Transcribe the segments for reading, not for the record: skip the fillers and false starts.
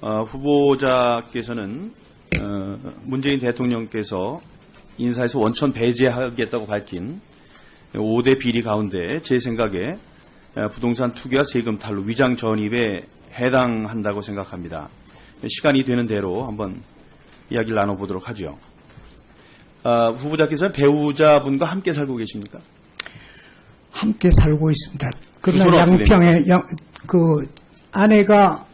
후보자께서는 문재인 대통령께서 인사에서 원천 배제하겠다고 밝힌 5대 비리 가운데 제 생각에 부동산 투기와 세금 탈루, 위장 전입에 해당한다고 생각합니다. 시간이 되는 대로 한번 이야기를 나눠보도록 하죠. 후보자께서는 배우자분과 함께 살고 계십니까? 함께 살고 있습니다. 그러나 양평에 아내가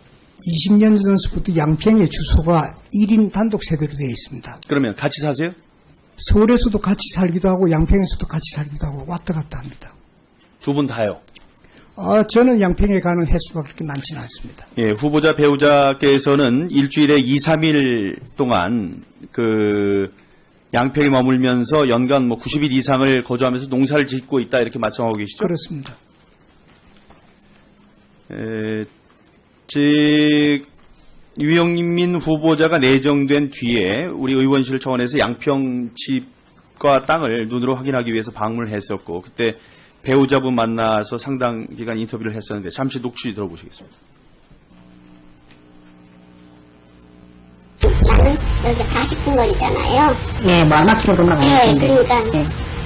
20년 전부터 양평의 주소가 1인 단독 세대로 되어 있습니다. 그러면 같이 사세요? 서울에서도 같이 살기도 하고 양평에서도 같이 살기도 하고 왔다 갔다 합니다. 두 분 다요? 저는 양평에 가는 횟수가 그렇게 많지는 않습니다. 예, 후보자 배우자께서는 일주일에 2, 3일 동안 양평에 머물면서 연간 90일 이상을 거주하면서 농사를 짓고 있다 이렇게 말씀하고 계시죠? 그렇습니다. 유영민 후보자가 내정된 뒤에 우리 의원실 차원에서 양평 집과 땅을 눈으로 확인하기 위해서 방문을 했었고 그때 배우자분 만나서 상당 기간 인터뷰를 했었는데 잠시 녹취 들어보시겠습니다. 나는 여기 40분 거리잖아요. 네, 뭐 아마추어로 나가는 네, 그러니까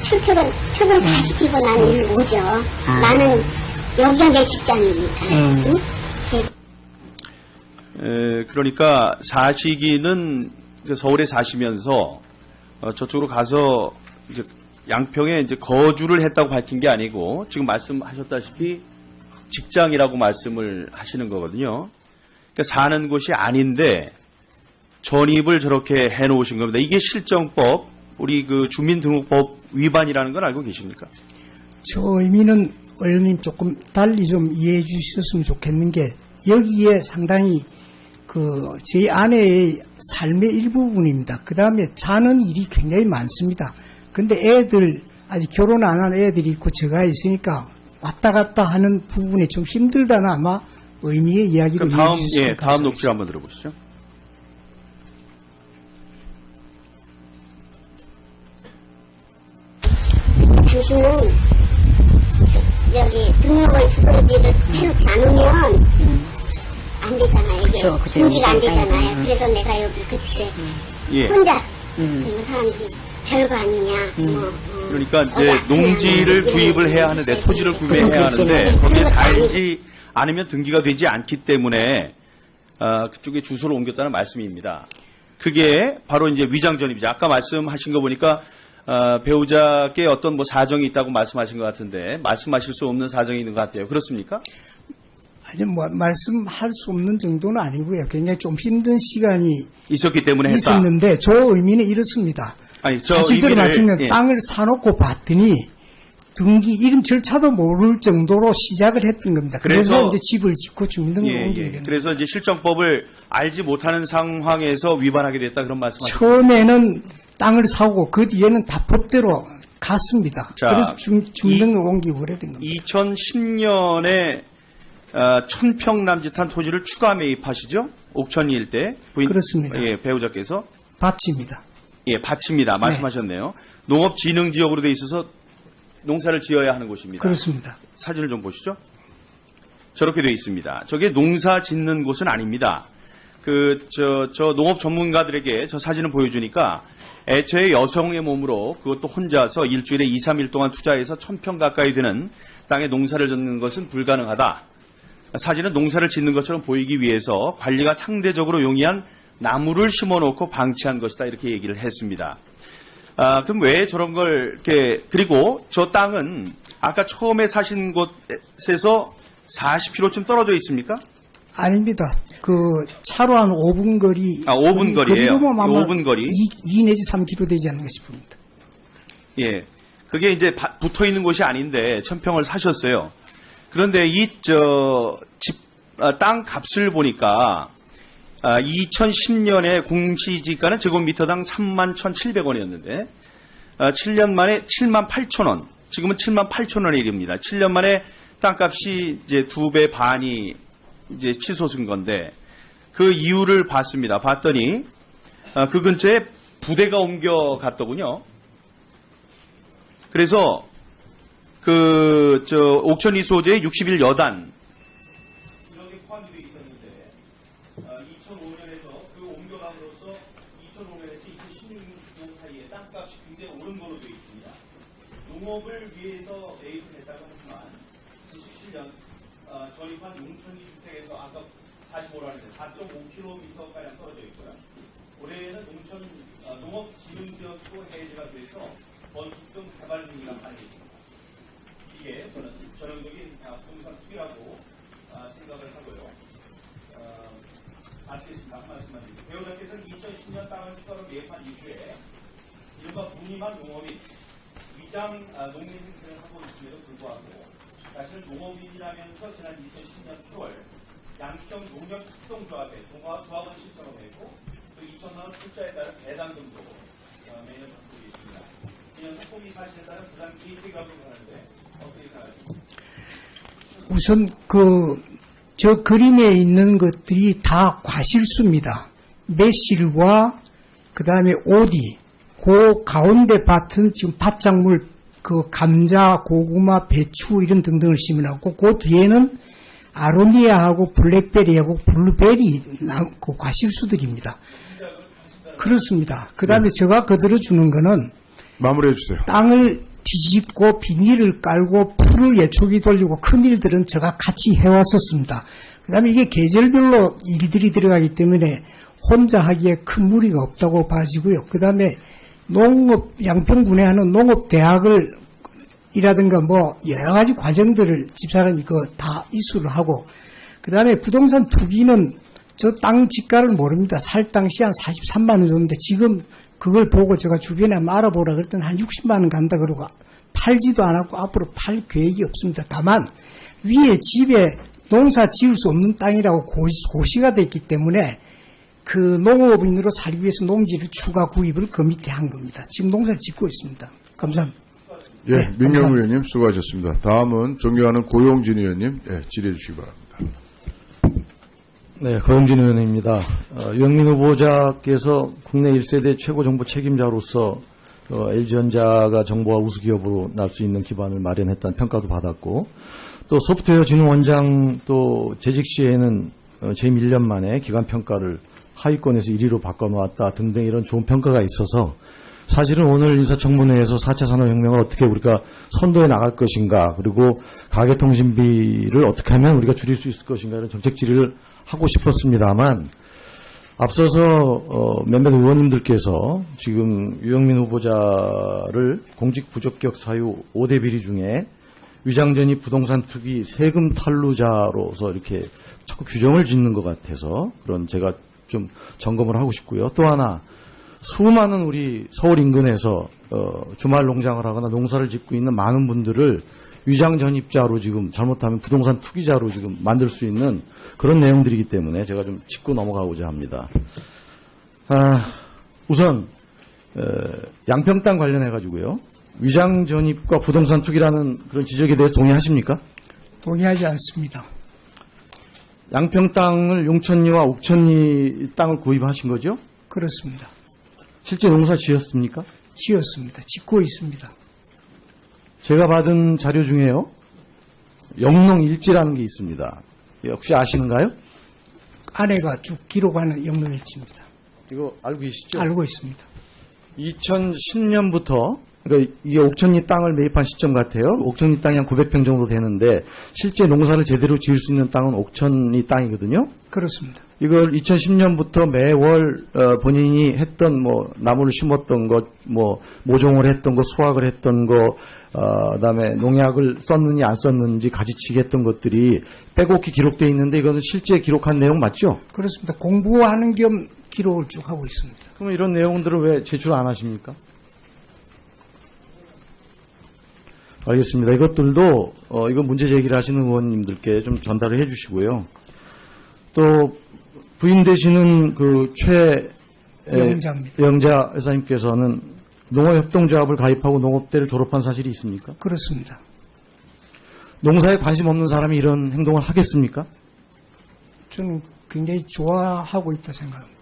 출근 40km 나는 일로 오죠. 나는 여기가 내 직장이니까. 응? 그러니까 사시기는 서울에 사시면서 저쪽으로 가서 이제 양평에 이제 거주를 했다고 밝힌 게 아니고 지금 말씀하셨다시피 직장이라고 말씀을 하시는 거거든요. 그러니까 사는 곳이 아닌데 전입을 저렇게 해놓으신 겁니다. 이게 실정법, 우리 주민등록법 위반이라는 걸 알고 계십니까? 저 의미는 의원님 조금 달리 좀 이해해 주셨으면 좋겠는 게 여기에 상당히 저희 아내의 삶의 일부분입니다. 그 다음에 자는 일이 굉장히 많습니다. 근데 애들, 아직 결혼 안 한 애들이 있고 제가 있으니까 왔다 갔다 하는 부분이 좀 힘들다는 아마 의미의 이야기를 이해해 주셨으면 감사하겠습니다. 다음 녹취를 한번 들어보시죠. 당신은 여기 등록을 주소지를 해놓지 않으면 안 되잖아요. 이게 등기가 안 되잖아요. 그래서 내가 여기 그때 혼자 이 사람이 별거 아니냐. 그러니까 이제 농지를 구입을 해야 하는데 토지를 구매해야 하는데 거기에 살지 않으면 등기가 되지 않기 때문에 그쪽에 주소를 옮겼다는 말씀입니다. 그게 바로 이제 위장 전입이죠. 아까 말씀하신 거 보니까 배우자께 어떤 사정이 있다고 말씀하신 것 같은데 말씀하실 수 없는 사정이 있는 것 같아요. 그렇습니까? 아니 말씀할 수 없는 정도는 아니고요. 굉장히 좀 힘든 시간이 있었기 때문에 있었는데 저 의미는 이렇습니다. 사실대로 말씀드리면 땅을 사놓고 봤더니 등기 이런 절차도 모를 정도로 시작을 했던 겁니다. 그래서 이제 집을 짓고 주민등록을 옮기게 됩니다. 그래서 이제 실정법을 알지 못하는 상황에서 위반하게 됐다 그런 말씀하셨죠. 처음에는 땅을 사고 그 뒤에는 다 법대로 갔습니다. 그래서 주민등록 옮기고 그래 된 겁니다. 2010년에 1000평 남짓한 토지를 추가 매입하시죠? 옥천리 일대 부인 그렇습니다. 배우자께서 밭입니다. 밭입니다. 말씀하셨네요. 농업진흥지역으로 돼 있어서 농사를 지어야 하는 곳입니다. 그렇습니다. 사진을 좀 보시죠. 저렇게 돼 있습니다. 저게 농사 짓는 곳은 아닙니다. 저 농업 전문가들에게 저 사진을 보여주니까 애초에 여성의 몸으로 그것도 혼자서 일주일에 2, 3일 동안 투자해서 1000평 가까이 되는 땅에 농사를 짓는 것은 불가능하다. 사진은 농사를 짓는 것처럼 보이기 위해서 관리가 상대적으로 용이한 나무를 심어놓고 방치한 것이다 이렇게 얘기를 했습니다. 그럼 왜 저런 걸 이렇게 그리고 저 땅은 아까 처음에 사신 곳에서 40km쯤 떨어져 있습니까? 아닙니다. 차로 한 5분 거리. 5분 거리예요. 5분 거리. 2 내지 3km 되지 않는가 싶습니다. 예. 그게 이제 붙어 있는 곳이 아닌데 1000평을 사셨어요. 그런데 땅 값을 보니까 2010년에 공시지가는 제곱미터당 31,700원이었는데 7년 만에 78,000원. 지금은 78,000원에 이릅니다. 7년 만에 땅값이 이제 2배 반이 이제 치솟은 건데 그 이유를 봤습니다. 봤더니 그 근처에 부대가 옮겨갔더군요. 그래서 옥천리 소재의 60일 여단 이런 게 포함되어 있었는데 2005년에서 그 옮겨감으로써 2005년에서 2016년 사이에 땅값이 굉장히 오른 걸로 되어 있습니다. 농업을 위해서 매입을 했다고 하지만 97년 전입한 농촌지 주택에서 아까 45라는데 4.5km가량 떨어져 있고요. 올해에는 농업 지능지역도 해제가 돼서 건축 등 개발 등이라 가능해집니다. 이게 저는 전형적인 부동산 투기라고 생각을 하고요. 마치겠습니다. 말씀만 드립니다. 배우자께서는 2010년 땅을 추가로 매입한 이후에 이른바 무늬만 농업인 위장 농민 행세를 하고 있음에도 불구하고 사실은 농업인이라면서 지난 2010년 8월 양평 농협 협동조합에 조합원 신청을 했고 또 2천만 원 출자에 따른 배당 등도 매년 받고 있습니다. 이년 소고기 사실에 따른 부당 이익이라고 하는데 어떻게 생각하십니까? 우선 저 그림에 있는 것들이 다 과실수입니다. 매실과 그 다음에 오디, 그 가운데 밭은 지금 밭작물 그 감자, 고구마, 배추 이런 등등을 심어놨고 그 뒤에는 아로니아하고 블랙베리하고 블루베리 그 과실수들입니다. 그렇습니다. 그 다음에 제가 거들어주는 거는 마무리해 주세요. 땅을 뒤집고 비닐을 깔고 풀을 예초기 돌리고 큰 일들은 제가 같이 해왔었습니다. 그 다음에 이게 계절별로 일들이 들어가기 때문에 혼자 하기에 큰 무리가 없다고 봐지고요. 그 다음에 농업, 양평군에 하는 농업대학을 이라든가 뭐 여러 가지 과정들을 집사람이 다 이수를 하고 그 다음에 부동산 투기는 저 땅 지가를 모릅니다. 살 당시 한 43만 원 줬는데 지금 그걸 보고 제가 주변에 한번 알아보라 그랬더니 한 60만 원 간다 그러고 팔지도 않았고 앞으로 팔 계획이 없습니다. 다만 위에 집에 농사 지을 수 없는 땅이라고 고시가 됐기 때문에 그 농업인으로 살기 위해서 농지를 추가 구입을 그 밑에 한 겁니다. 지금 농사를 짓고 있습니다. 감사합니다. 예, 네, 민경 감사합니다. 의원님 수고하셨습니다. 다음은 존경하는 고용진 의원님 질의해 주시기 바랍니다. 네, 고용진 의원입니다. 유영민 후보자께서 국내 1세대 최고 정보 책임자로서 LG전자가 정보화 우수기업으로 날 수 있는 기반을 마련했다는 평가도 받았고 또 소프트웨어 진흥원장 또 재직 시에는 재임 1년 만에 기관평가를 하위권에서 1위로 바꿔놓았다 등등 이런 좋은 평가가 있어서 사실은 오늘 인사청문회에서 4차 산업혁명을 어떻게 우리가 선도해 나갈 것인가 그리고 가계통신비를 어떻게 하면 우리가 줄일 수 있을 것인가 이런 정책 질의를 하고 싶었습니다만 앞서서 몇몇 의원님들께서 지금 유영민 후보자를 공직 부적격 사유 5대 비리 중에 위장전입 부동산 투기 세금 탈루자로서 이렇게 자꾸 규정을 짓는 것 같아서 그런 제가 좀 점검을 하고 싶고요. 또 하나 수많은 우리 서울 인근에서 주말 농장을 하거나 농사를 짓고 있는 많은 분들을 위장전입자로 지금 잘못하면 부동산 투기자로 지금 만들 수 있는 그런 내용들이기 때문에 제가 좀 짚고 넘어가고자 합니다. 우선 양평 땅 관련해 가지고요. 위장전입과 부동산 투기라는 그런 지적에 대해서 동의하십니까? 동의하지 않습니다. 양평 땅을 용천리와 옥천리 땅을 구입하신 거죠? 그렇습니다. 실제 농사 지었습니까? 지었습니다. 짓고 있습니다. 제가 받은 자료 중에요. 영농일지라는 게 있습니다. 혹시 아시는가요? 아내가 쭉 기록하는 영농일지입니다. 이거 알고 계시죠? 알고 있습니다. 2010년부터 그러니까 이게 옥천리 땅을 매입한 시점 같아요. 옥천리 땅이 한 900평 정도 되는데 실제 농사를 제대로 지을 수 있는 땅은 옥천리 땅이거든요. 그렇습니다. 이걸 2010년부터 매월 본인이 했던 뭐 나무를 심었던 것, 뭐 모종을 했던 것, 수확을 했던 것, 그다음에 농약을 썼는지 안 썼는지 가지치기 했던 것들이 빼곡히 기록되어 있는데 이것은 실제 기록한 내용 맞죠? 그렇습니다. 공부하는 겸 기록을 쭉 하고 있습니다. 그럼 이런 내용들을 왜 제출 안 하십니까? 알겠습니다. 이것들도 이거 문제 제기를 하시는 의원님들께 좀 전달을 해주시고요. 또 부임되시는 그 영자입니다. 영자 회사님께서는 농업협동조합을 가입하고 농업대를 졸업한 사실이 있습니까? 그렇습니다. 농사에 관심 없는 사람이 이런 행동을 하겠습니까? 저는 굉장히 좋아하고 있다 생각합니다.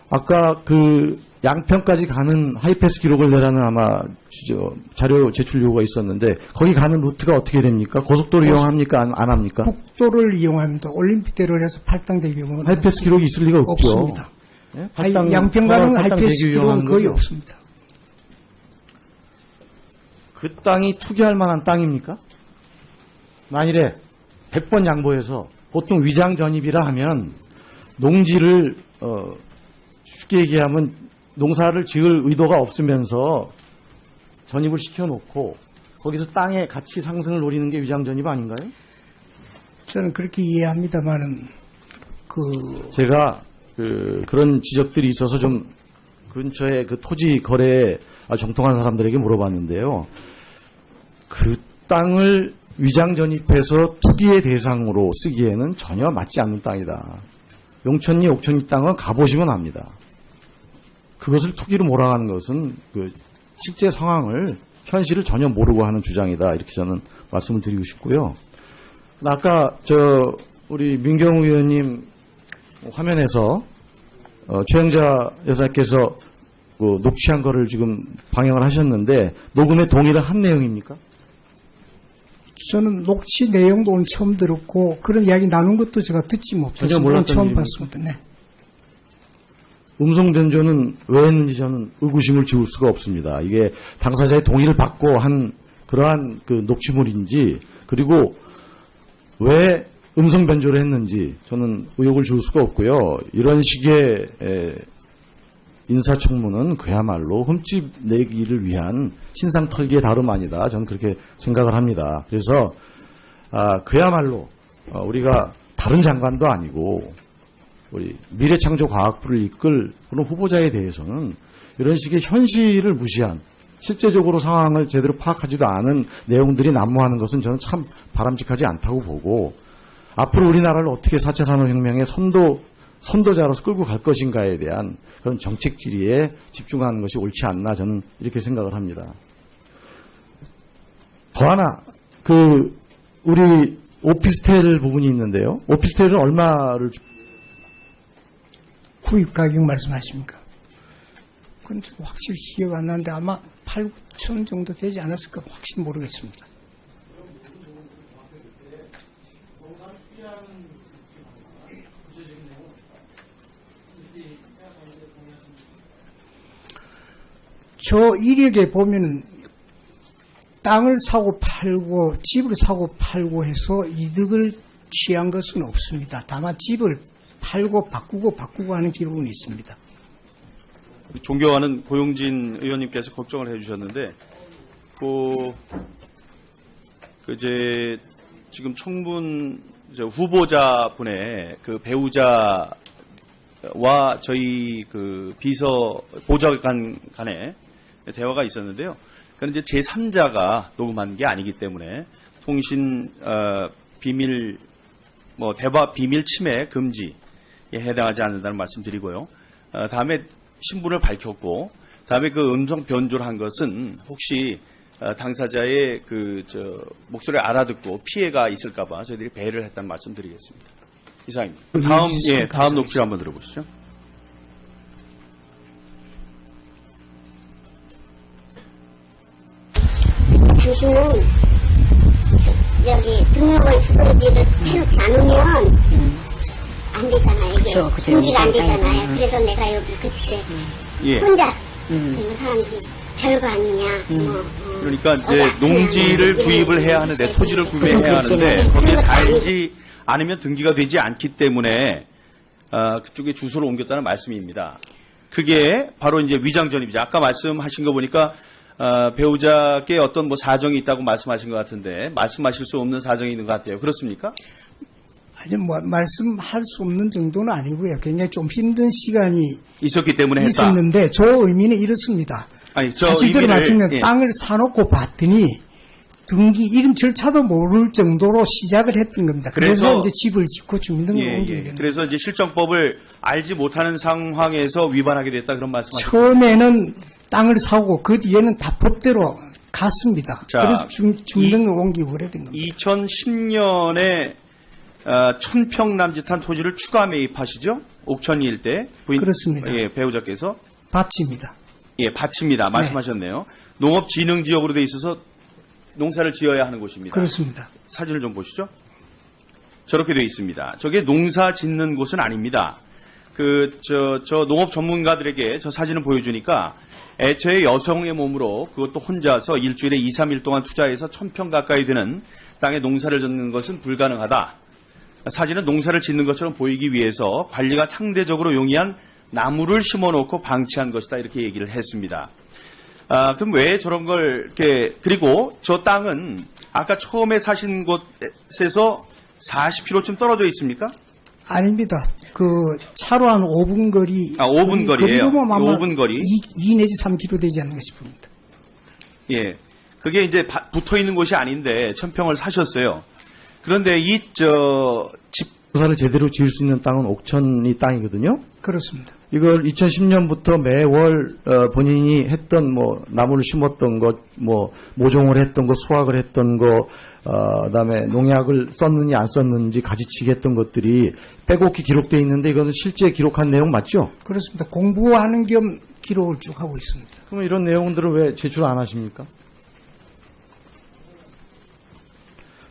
아까 그 양평까지 가는 하이패스 기록을 내라는 아마 자료 제출 요구가 있었는데 거기 가는 루트가 어떻게 됩니까? 고속도로 이용합니까? 안 합니까? 국도를 이용합니다. 올림픽대로를 해서 팔당대교 이용은 하이패스 기록이 있을 리가 없죠. 없습니다. 예? 양평 가는 하이패스 대교 기록은 이용하는 거의 거죠. 없습니다. 그 땅이 투기할 만한 땅입니까? 만일에 100번 양보해서 보통 위장 전입이라 하면 농지를 쉽게 얘기하면 농사를 지을 의도가 없으면서 전입을 시켜놓고 거기서 땅의 가치 상승을 노리는 게 위장 전입 아닌가요? 저는 그렇게 이해합니다만은 제가 그런 지적들이 있어서 좀 근처에 그 토지 거래에 정통한 사람들에게 물어봤는데요. 그 땅을 위장 전입해서 투기의 대상으로 쓰기에는 전혀 맞지 않는 땅이다. 용천리, 옥천리 땅은 가보시면 압니다. 그것을 투기로 몰아가는 것은 그 실제 상황을 현실을 전혀 모르고 하는 주장이다. 이렇게 저는 말씀을 드리고 싶고요. 아까 우리 민경우 의원님 화면에서 최영자 여사께서 그 녹취한 거를 지금 방영을 하셨는데 녹음에 동의를 한 내용입니까? 저는 녹취 내용도 오늘 처음 들었고 그런 이야기 나눈 것도 제가 듣지 못해서 전혀 몰랐던 처음 일입니까? 봤습니다. 네. 음성 변조는 왜 했는지 저는 의구심을 지울 수가 없습니다. 이게 당사자의 동의를 받고 한 그러한 그 녹취물인지 그리고 왜 음성 변조를 했는지 저는 의혹을 지울 수가 없고요. 이런 식의 인사청문은 그야말로 흠집 내기를 위한 신상 털기의 다름 아니다. 저는 그렇게 생각을 합니다. 그래서 그야말로 우리가 다른 장관도 아니고 우리 미래창조과학부를 이끌 그런 후보자에 대해서는 이런 식의 현실을 무시한 실제적으로 상황을 제대로 파악하지도 않은 내용들이 난무하는 것은 저는 참 바람직하지 않다고 보고 앞으로 우리나라를 어떻게 4차 산업혁명의 선도자로서 끌고 갈 것인가에 대한 그런 정책 질의에 집중하는 것이 옳지 않나 저는 이렇게 생각을 합니다. 더 하나 우리 오피스텔 부분이 있는데요. 오피스텔은 얼마를 구입 가격 말씀하십니까? 그건 좀 확실히 기억 안 나는데 아마 8, 9천 정도 되지 않았을까 확실히 모르겠습니다. 저 이력에 보면은 땅을 사고 팔고 집을 사고 팔고 해서 이득을 취한 것은 없습니다. 다만 집을 팔고 바꾸고 하는 기록은 있습니다. 존경하는 고용진 의원님께서 걱정을 해주셨는데, 지금 청문 후보자분의 그 배우자와 저희 그 비서 보좌관 간에 대화가 있었는데요. 그런데 이제 제3자가 녹음한 게 아니기 때문에 통신 비밀 대화 비밀 침해 금지에 해당하지 않는다는 말씀드리고요. 다음에 신분을 밝혔고, 다음에 그 음성 변조를 한 것은 혹시 당사자의 목소리를 알아듣고 피해가 있을까봐 저희들이 배려를 했다는 말씀드리겠습니다. 이상입니다. 다음 녹취를 한번 들어보시죠. 당신은 여기 등록을 주소지를 해놓지 않으면 안 되잖아요. 이게 등기가 안 되잖아요. 그래서 내가 여기 그때 혼자 그 사람이 별거 아니냐. 그러니까 이제 농지를 구입을 해야 하는데, 토지를 구매해야 하는데 거기에 살지 않으면 등기가 되지 않기 때문에 그쪽에 주소를 옮겼다는 말씀입니다. 그게 바로 이제 위장 전입이죠. 아까 말씀하신 거 보니까 배우자께 어떤 사정이 있다고 말씀하신 것 같은데 말씀하실 수 없는 사정이 있는 것 같아요. 그렇습니까? 아니 말씀할 수 없는 정도는 아니고요. 굉장히 좀 힘든 시간이 있었기 때문에 했다. 있었는데 저 의미는 이렇습니다. 아니, 사실대로 말씀드리면 땅을 사놓고 봤더니 등기 이런 절차도 모를 정도로 시작을 했던 겁니다. 그래서 이제 집을 짓고 주민등록을 옮기게 됩니다. 그래서 이제 실정법을 알지 못하는 상황에서 위반하게 됐다, 그런 말씀하셨죠. 처음에는 땅을 사고 그 뒤에는 다 법대로 갔습니다. 그래서 주민등록 옮기고 그래 된 겁니다. 2010년에 1000평 남짓한 토지를 추가 매입하시죠? 옥천리 일대 부인, 그렇습니다. 배우자께서 밭입니다. 예, 밭입니다. 말씀하셨네요. 농업진흥지역으로 돼 있어서 농사를 지어야 하는 곳입니다. 그렇습니다. 사진을 좀 보시죠. 저렇게 돼 있습니다. 저게 농사 짓는 곳은 아닙니다. 저 농업 전문가들에게 저 사진을 보여주니까 애초에 여성의 몸으로 그것도 혼자서 일주일에 2, 3일 동안 투자해서 1000평 가까이 되는 땅에 농사를 짓는 것은 불가능하다. 사진은 농사를 짓는 것처럼 보이기 위해서 관리가 상대적으로 용이한 나무를 심어놓고 방치한 것이다. 이렇게 얘기를 했습니다. 그럼 왜 저런 걸 이렇게, 그리고 저 땅은 아까 처음에 사신 곳에서 40km쯤 떨어져 있습니까? 아닙니다. 그 차로 한 5분 거리. 5분 거리예요. 5분 거리. 2 내지 3km 되지 않는가 싶습니다. 예. 그게 이제 붙어 있는 곳이 아닌데 1000평을 사셨어요. 그런데 농사를 제대로 지을 수 있는 땅은 옥천이 땅이거든요. 그렇습니다. 이걸 2010년부터 매월 본인이 했던 나무를 심었던 것, 모종을 했던 것, 수확을 했던 것, 그다음에 농약을 썼는지 안 썼는지 가지치기 했던 것들이 빼곡히 기록되어 있는데 이것은 실제 기록한 내용 맞죠? 그렇습니다. 공부하는 겸 기록을 쭉 하고 있습니다. 그럼 이런 내용들을 왜 제출 안 하십니까?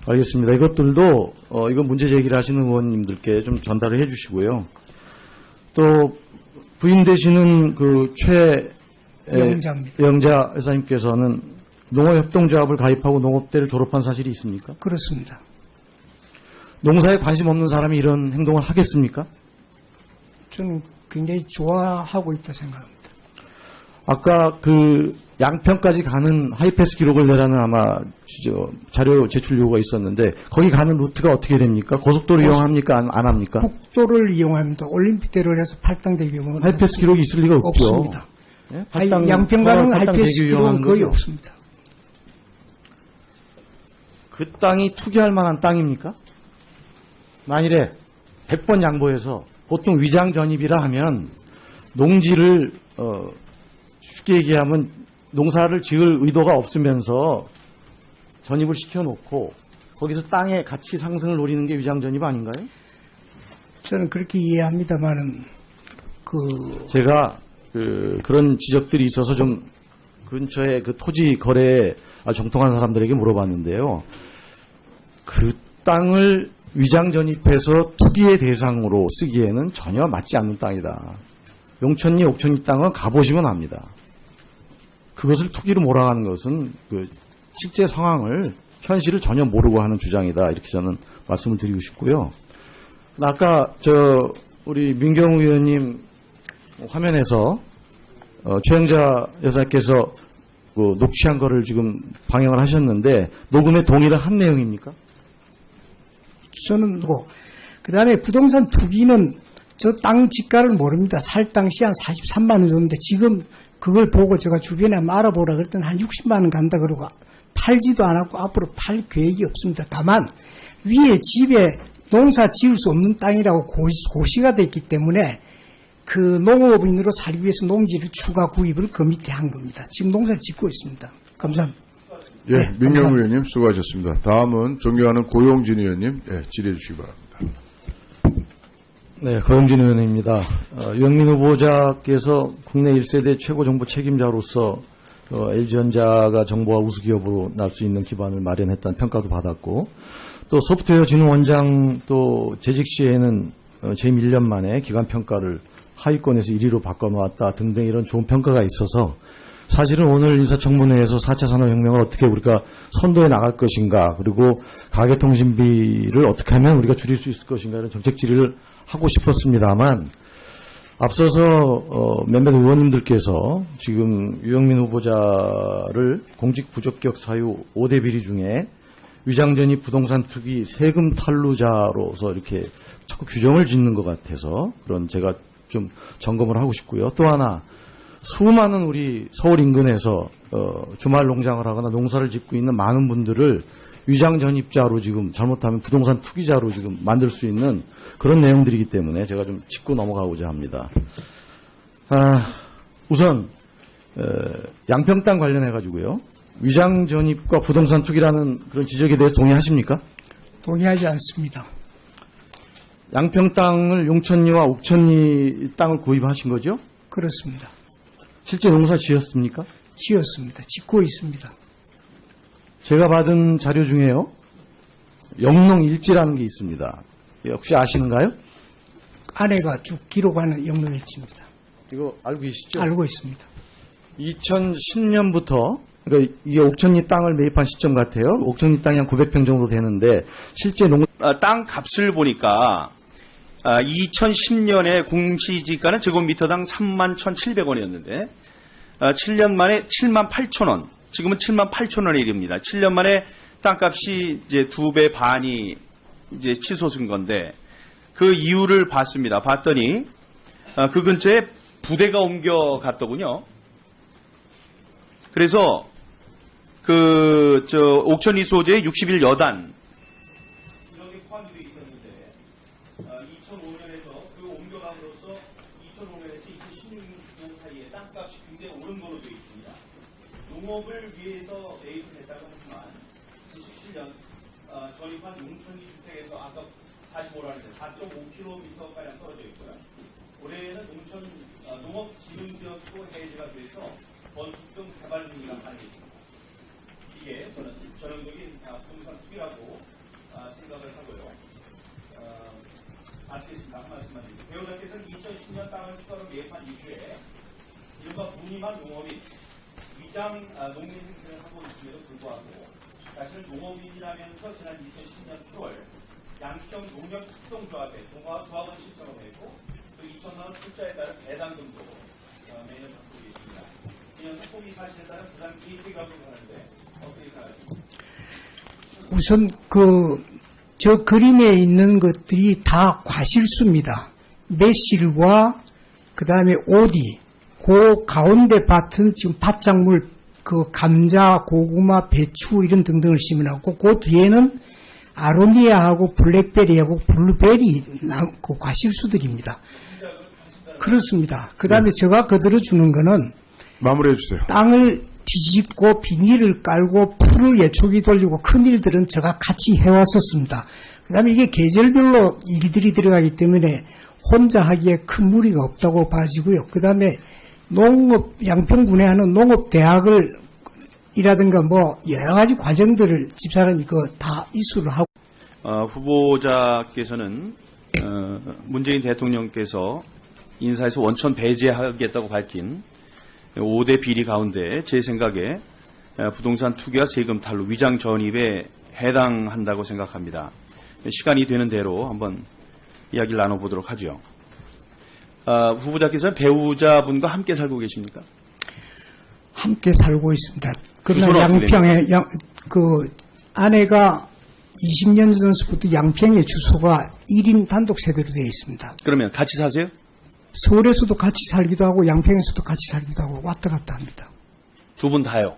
알겠습니다. 이것들도 이건 문제 제기를 하시는 의원님들께 좀 전달을 해주시고요. 또 부임되시는 그 영자 여사님께서는 농업협동조합을 가입하고 농업대를 졸업한 사실이 있습니까? 그렇습니다. 농사에 관심 없는 사람이 이런 행동을 하겠습니까? 저는 굉장히 좋아하고 있다 생각합니다. 아까 그 양평까지 가는 하이패스 기록을 내라는 아마 자료 제출 요구가 있었는데 거기 가는 루트가 어떻게 됩니까? 고속도로 이용합니까? 안 합니까? 국도를 이용합니다. 올림픽대로를 해서 팔당대교 이용은 하이패스 기록이 있을 리가 없죠. 없습니다. 네? 양평 가는 하이패스 기록은 거의 없습니다. 그 땅이 투기할 만한 땅입니까? 만일에 100번 양보해서 보통 위장 전입이라 하면 농지를 쉽게 얘기하면 농사를 지을 의도가 없으면서 전입을 시켜놓고 거기서 땅의 가치 상승을 노리는 게 위장 전입 아닌가요? 저는 그렇게 이해합니다만은 제가 그런 지적들이 있어서 좀 근처에 그 토지 거래에 정통한 사람들에게 물어봤는데요. 그 땅을 위장 전입해서 투기의 대상으로 쓰기에는 전혀 맞지 않는 땅이다. 용천리, 옥천리 땅은 가보시면 압니다. 그것을 투기로 몰아가는 것은 그 실제 상황을, 현실을 전혀 모르고 하는 주장이다. 이렇게 저는 말씀을 드리고 싶고요. 아까 우리 민경우 의원님 화면에서 최영자 여사께서 녹취한 거를 지금 방영을 하셨는데 녹음에 동의를 한 내용입니까? 저는 그다음에 부동산 투기는 저 땅 지가를 모릅니다. 살 당시 한 43만 원 줬는데 지금 그걸 보고 제가 주변에 한번 알아보라 그랬더니 한 60만 원 간다 그러고 팔지도 않았고 앞으로 팔 계획이 없습니다. 다만 위에 집에 농사 지을 수 없는 땅이라고 고시가 됐기 때문에 그 농업인으로 살기 위해서 농지를 추가 구입을 그 밑에 한 겁니다. 지금 농사를 짓고 있습니다. 감사합니다. 예, 네, 민경우 감사합니다. 의원님 수고하셨습니다. 다음은 존경하는 고용진 의원님 질의해 주시기 바랍니다. 네, 고영진 의원입니다. 유영민 후보자께서 국내 1세대 최고 정보 책임자로서 LG전자가 정보화 우수기업으로 날 수 있는 기반을 마련했다는 평가도 받았고 또 소프트웨어 진흥원장 또 재직 시에는 재임 1년 만에 기간평가를 하위권에서 1위로 바꿔놓았다 등등 이런 좋은 평가가 있어서 사실은 오늘 인사청문회에서 4차 산업혁명을 어떻게 우리가 선도해 나갈 것인가 그리고 가계통신비를 어떻게 하면 우리가 줄일 수 있을 것인가 이런 정책 질의를 하고 싶었습니다만 앞서서 몇몇 의원님들께서 지금 유영민 후보자를 공직 부적격 사유 5대 비리 중에 위장전입 부동산 투기 세금 탈루자로서 이렇게 자꾸 규정을 짓는 것 같아서 그런 제가 좀 점검을 하고 싶고요. 또 하나 수많은 우리 서울 인근에서 주말 농장을 하거나 농사를 짓고 있는 많은 분들을 위장전입자로 지금 잘못하면 부동산 투기자로 지금 만들 수 있는 그런 내용들이기 때문에 제가 좀 짚고 넘어가고자 합니다. 우선 양평 땅 관련해 가지고요. 위장전입과 부동산 투기라는 그런 지적에 대해서 동의하십니까? 동의하지 않습니다. 양평 땅을 용천리와 옥천리 땅을 구입하신 거죠? 그렇습니다. 실제 농사 지었습니까? 지었습니다. 짓고 있습니다. 제가 받은 자료 중에요. 영농일지라는 게 있습니다. 혹시 아시는가요? 아내가 쭉 기록하는 영농일지입니다. 이거 알고 계시죠? 알고 있습니다. 2010년부터 그러니까 이게 옥천리 땅을 매입한 시점 같아요. 옥천리 땅이 한 900평 정도 되는데 실제 땅 값을 보니까 2010년에 공시지가는 제곱미터당 31,700원이었는데 7년 만에 78,000원, 지금은 78,000원에 이릅니다. 7년 만에 땅값이 이제 2배 반이 이제 치솟은 건데 그 이유를 봤습니다. 봤더니 그 근처에 부대가 옮겨갔더군요. 그래서 옥천리 소재의 60일 여단 이런 게 포함되어 있었는데 2005년에서 그 옮겨감으로써 2005년에서 2016년 사이에 땅값이 굉장히 오른 걸로 되어 있습니다. 농업을 위해서 매입을 했다고 하지만 97년 전입한 농촌리 주택에서 아까 45라는데 4.5km가량 떨어져 있고요. 올해에는 농업 진흥지역도 해제가 돼서 건축 등 개발 등이라 가능했습니다. 이게 저는 전형적인 부동산 투기라고 생각을 하고요. 마치겠습니다. 말씀만 드립니다. 배우자께서는 2010년 땅을 추가로 매입한 이후에 이른바 무늬만 농업인 위장 농민 행세를 하고 있음에도 불구하고 자신은 농업인이라면서 지난 2010년 8월 양평 농협 협동조합에 조합원 신청을 했고 또 2,000만 원 출자에 따른 배당금도 매년 받고 있습니다. 이년 소고기 사실에 따른 부산 기획이라고 하는데 어떻게 생각하십니까? 우선 저 그림에 있는 것들이 다 과실수입니다. 매실과 그 다음에 오디, 그 가운데 밭은 지금 밭작물 감자, 고구마, 배추 이런 등등을 심어놨고 그 뒤에는 아로니아하고 블랙베리하고 블루베리 그 과실수들입니다. 그렇습니다. 그 다음에 제가 거들어주는 거는 마무리해 주세요. 땅을 뒤집고 비닐을 깔고 풀을 예초기 돌리고 큰 일들은 제가 같이 해왔었습니다. 그 다음에 이게 계절별로 일들이 들어가기 때문에 혼자 하기에 큰 무리가 없다고 봐지고요. 그 다음에 양평군에 하는 농업대학을 이라든가 여러 가지 과정들을 집사람이 다 이수를 하고. 후보자께서는 문재인 대통령께서 인사에서 원천 배제하겠다고 밝힌 5대 비리 가운데 제 생각에 부동산 투기와 세금 탈루, 위장 전입에 해당한다고 생각합니다. 시간이 되는 대로 한번 이야기를 나눠보도록 하죠. 후보자께서는 배우자분과 함께 살고 계십니까? 함께 살고 있습니다. 그러나 주소는 양평에 아내가 20년 전부터 양평의 주소가 1인 단독 세대로 되어 있습니다. 그러면 같이 사세요? 서울에서도 같이 살기도 하고 양평에서도 같이 살기도 하고 왔다 갔다 합니다. 두 분 다요?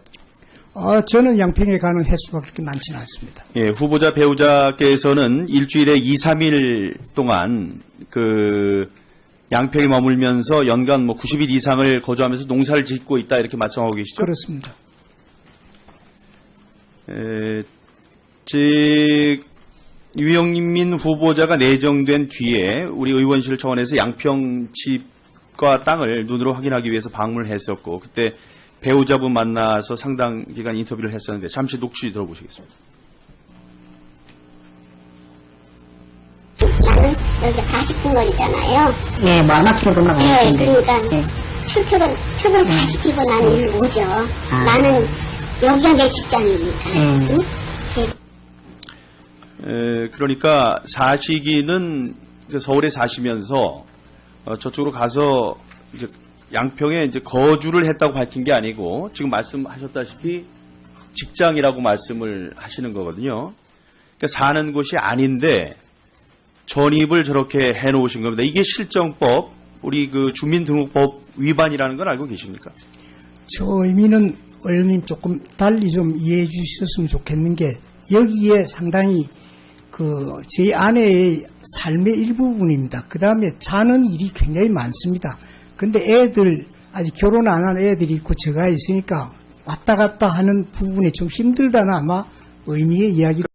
저는 양평에 가는 횟수가 그렇게 많지는 않습니다. 예, 후보자 배우자께서는 일주일에 2, 3일 동안 양평에 머물면서 연간 90일 이상을 거주하면서 농사를 짓고 있다 이렇게 말씀하고 계시죠? 그렇습니다. 유영민 후보자가 내정된 뒤에 우리 의원실 차원에서 양평 집과 땅을 눈으로 확인하기 위해서 방문을 했었고 그때 배우자분 만나서 상당 기간 인터뷰를 했었는데 잠시 녹취 들어보시겠습니다. 나는 여기 40분 거리잖아요. 네, 마마키로만 네, 그러니까 출근 40km 나는 일 오죠. 나는 여기가 내 직장이니까. 응? 그러니까 사시기는 서울에 사시면서 저쪽으로 가서 이제 양평에 이제 거주를 했다고 밝힌 게 아니고 지금 말씀하셨다시피 직장이라고 말씀을 하시는 거거든요. 그러니까 사는 곳이 아닌데 전입을 저렇게 해놓으신 겁니다. 이게 실정법, 우리 주민등록법 위반이라는 걸 알고 계십니까? 저 의미는 의원님 조금 달리 좀 이해해 주셨으면 좋겠는 게 여기에 상당히 저희 아내의 삶의 일부분입니다. 그 다음에 자는 일이 굉장히 많습니다. 근데 애들, 아직 결혼 안 한 애들이 있고 제가 있으니까 왔다 갔다 하는 부분이 좀 힘들다는 아마 의미의 이야기를